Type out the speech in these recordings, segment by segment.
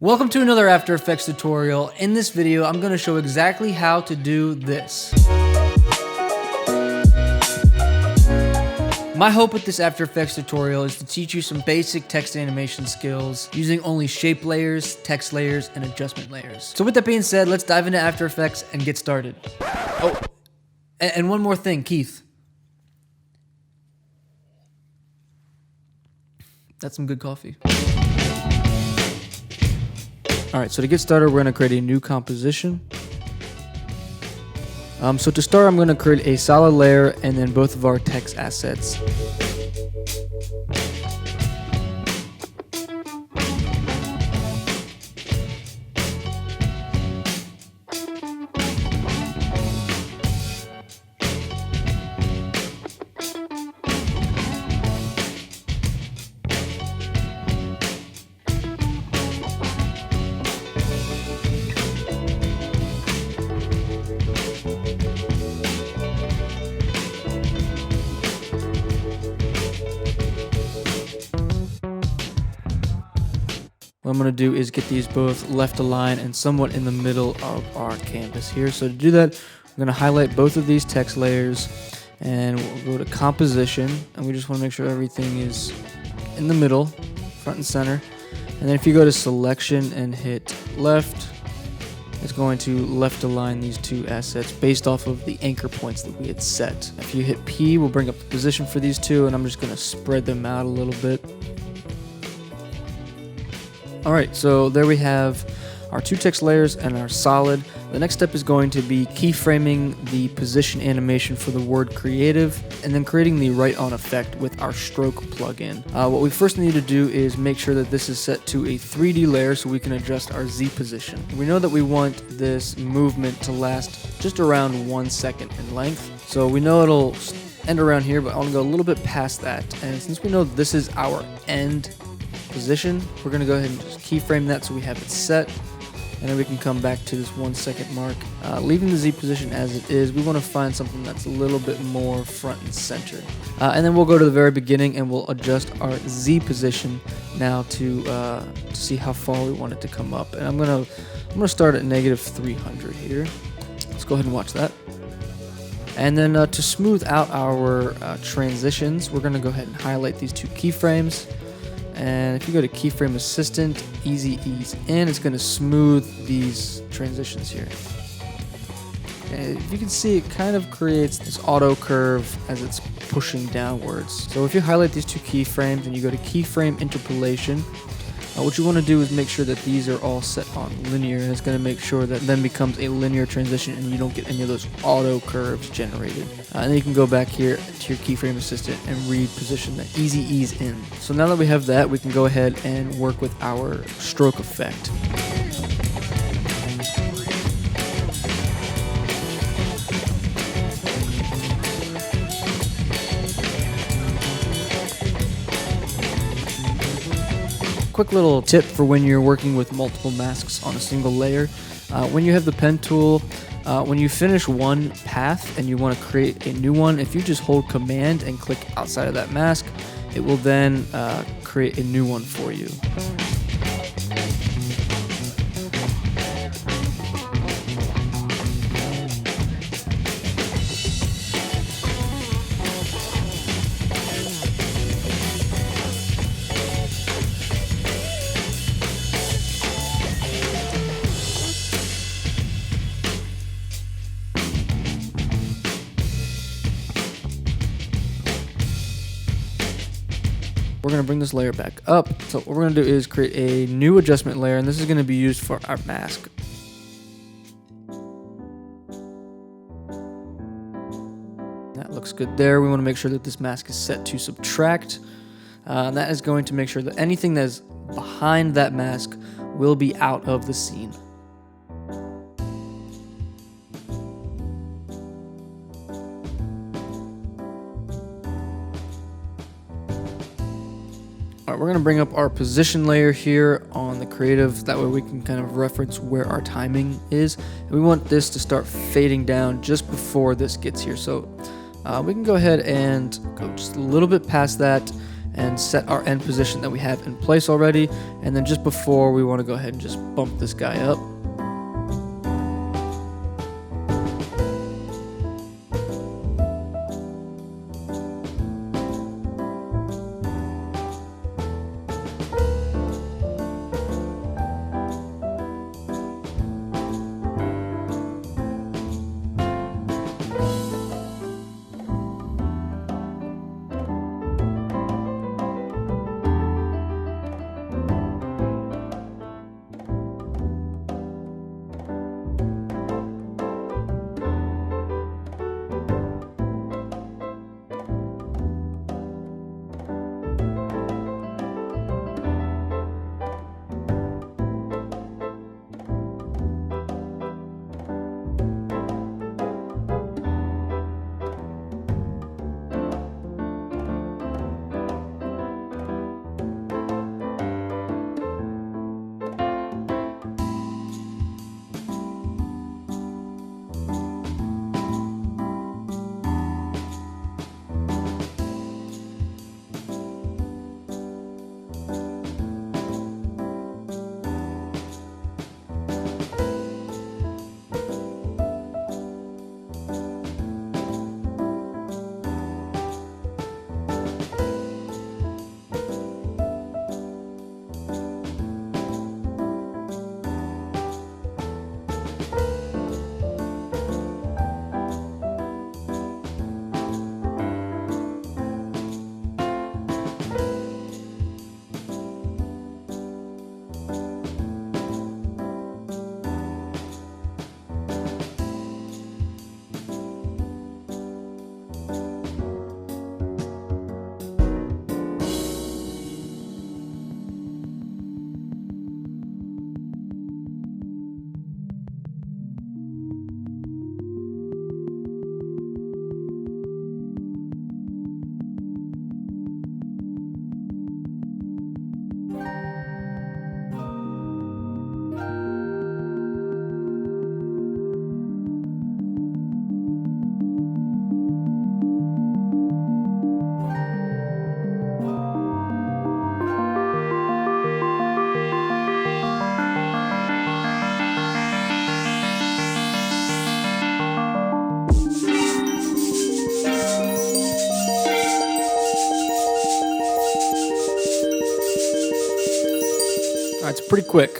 Welcome to another After Effects tutorial. In this video, I'm going to show exactly how to do this. My hope with this After Effects tutorial is to teach you some basic text animation skills using only shape layers, text layers, and adjustment layers. So with that being said, let's dive into After Effects and get started. Oh, and one more thing, Keith. That's some good coffee. All right, so to get started, we're gonna create a new composition. So to start, I'm gonna create a solid layer and then both of our text assets. What I'm going to do is get these both left aligned and somewhat in the middle of our canvas here. So to do that, I'm going to highlight both of these text layers and we'll go to composition, and we just want to make sure everything is in the middle, front and center. And then if you go to selection and hit left, it's going to left align these two assets based off of the anchor points that we had set. If you hit P, we'll bring up the position for these two, and I'm just going to spread them out a little bit. Alright, so there we have our two text layers and our solid. The next step is going to be keyframing the position animation for the word creative and then creating the right on effect with our stroke plugin. What we first need to do is make sure that this is set to a 3D layer so we can adjust our Z position. We know that we want this movement to last just around 1 second in length. So we know it'll end around here, but I want to go a little bit past that. And since we know this is our end position, we're going to go ahead and just keyframe that so we have it set, and then we can come back to this 1 second mark. Leaving the Z position as it is, we want to find something that's a little bit more front and center. And then we'll go to the very beginning and we'll adjust our Z position now to see how far we want it to come up. And I'm gonna start at -300 here. Let's go ahead and watch that. And then to smooth out our transitions, we're going to go ahead and highlight these two keyframes. And if you go to keyframe assistant, easy ease in, it's going to smooth these transitions here. And you can see it kind of creates this auto curve as it's pushing downwards. So if you highlight these two keyframes and you go to keyframe interpolation, what you want to do is make sure that these are all set on linear, and it's going to make sure that then becomes a linear transition and you don't get any of those auto curves generated. And then you can go back here to your keyframe assistant and reposition that easy ease in. So now that we have that, we can go ahead and work with our stroke effect. Quick little tip for when you're working with multiple masks on a single layer. When you have the pen tool, when you finish one path and you want to create a new one, if you just hold command and click outside of that mask, it will then create a new one for you. We're going to bring this layer back up. So what we're going to do is create a new adjustment layer, and this is going to be used for our mask. That looks good there. We want to make sure that this mask is set to subtract. And that is going to make sure that anything that is behind that mask will be out of the scene. Alright, we're going to bring up our position layer here on the creative. That way we can kind of reference where our timing is. And we want this to start fading down just before this gets here. So we can go ahead and go just a little bit past that. and set our end position that we have in place already. And then just before, we want to go ahead and just bump this guy up. It's pretty quick,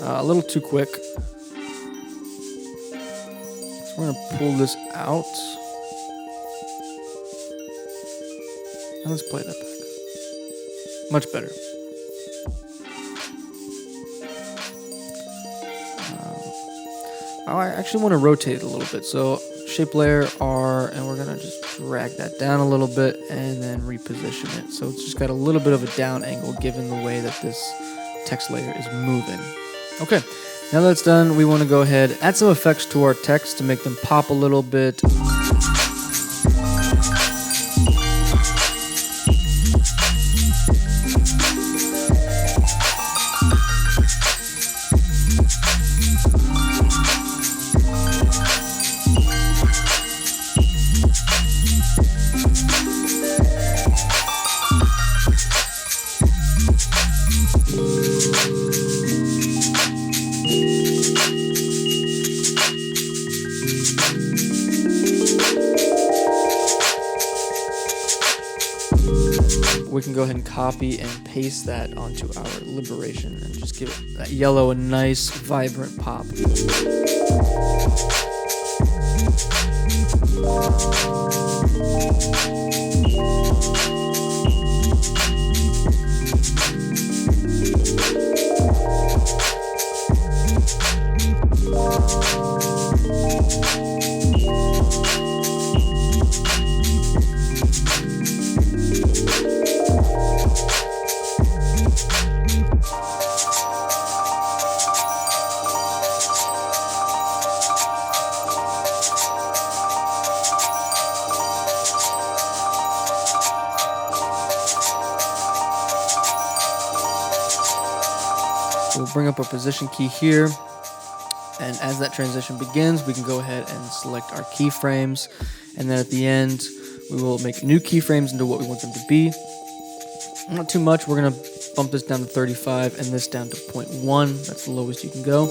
a little too quick. So we're going to pull this out. And let's play that back. Much better. I actually want to rotate it a little bit. So shape layer R, and we're going to just drag that down a little bit and then reposition it. So it's just got a little bit of a down angle given the way that this text layer is moving. Okay, now that's done, we want to go ahead, add some effects to our text to make them pop a little bit. We can go ahead and copy and paste that onto our liberation and just give it that yellow a nice vibrant pop. We'll bring up our position key here, and as that transition begins, we can go ahead and select our keyframes, and then at the end, we will make new keyframes into what we want them to be. Not too much. We're going to bump this down to 35 and this down to 0.1. That's the lowest you can go.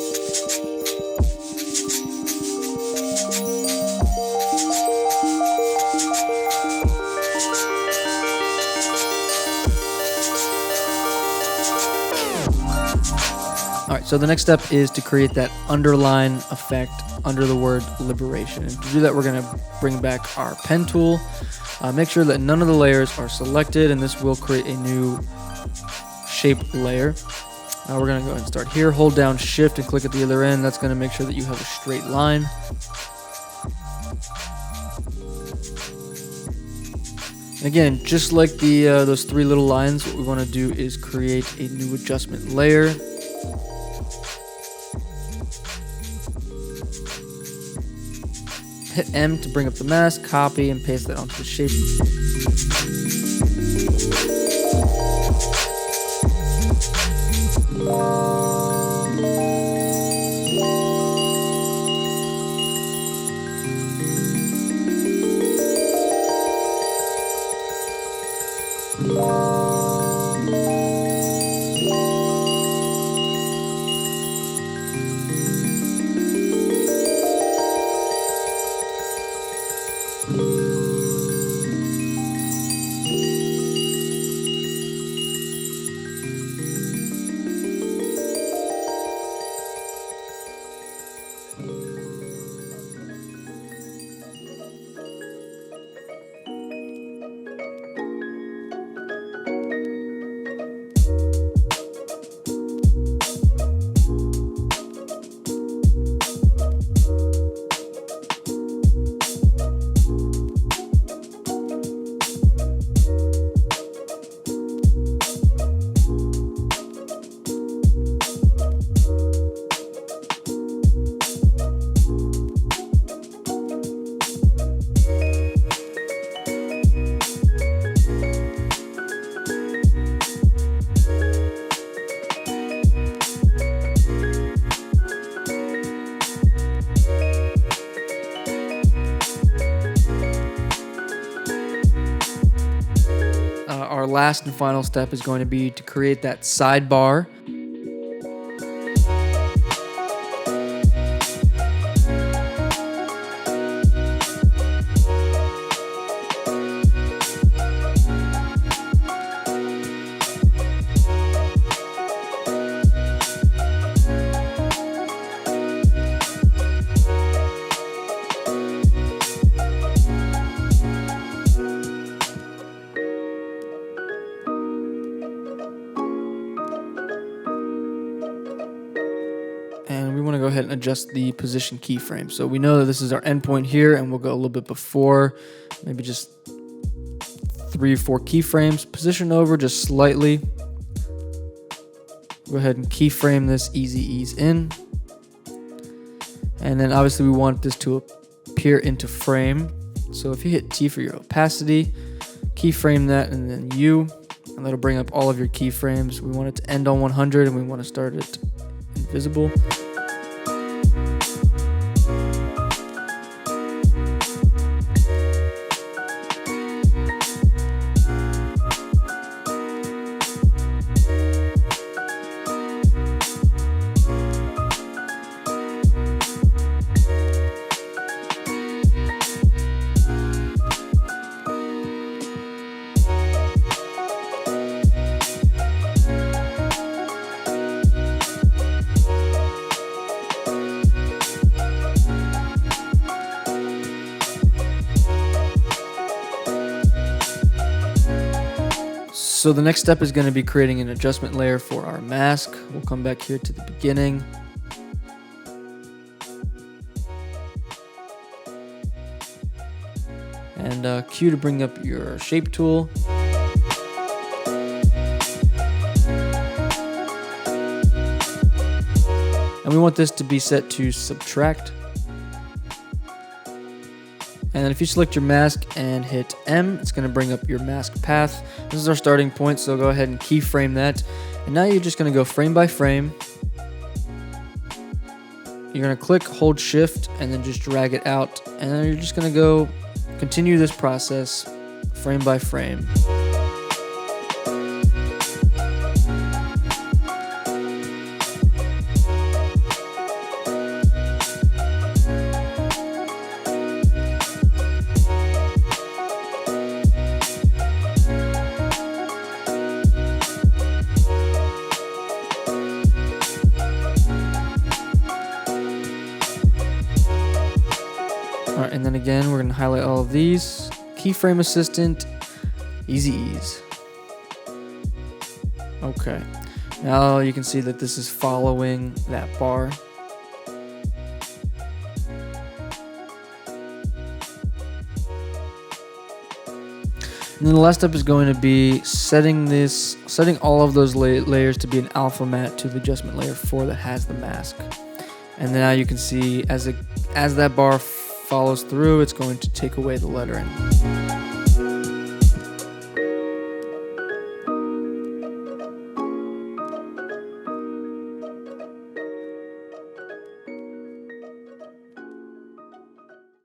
All right, so the next step is to create that underline effect under the word liberation. And to do that, we're going to bring back our pen tool. Make sure that none of the layers are selected, and this will create a new shape layer. Now we're going to go ahead and start here. Hold down Shift and click at the other end. That's going to make sure that you have a straight line. And again, just like those three little lines, what we want to do is create a new adjustment layer. Hit M to bring up the mask, copy and paste that onto the shape. Our last and final step is going to be to create that sidebar. And we want to go ahead and adjust the position keyframe. So we know that this is our endpoint here, and we'll go a little bit before, maybe just 3 or 4 keyframes. Position over just slightly. Go ahead and keyframe this easy ease in. And then obviously we want this to appear into frame. So if you hit T for your opacity, keyframe that, and then U, and that'll bring up all of your keyframes. We want it to end on 100, and we want to start it invisible. So the next step is going to be creating an adjustment layer for our mask. We'll come back here to the beginning. And Q to bring up your shape tool. And we want this to be set to subtract. And then if you select your mask and hit M, it's going to bring up your mask path. This is our starting point, so go ahead and keyframe that. And now you're just going to go frame by frame. You're going to click, hold Shift, and then just drag it out. And then you're just going to go continue this process frame by frame. All right, and then again, we're going to highlight all of these. Keyframe Assistant, Easy Ease. Okay, now you can see that this is following that bar. And then the last step is going to be setting all of those layers to be an alpha matte to the adjustment layer 4 that has the mask. And then now you can see as that bar follows through, it's going to take away the lettering.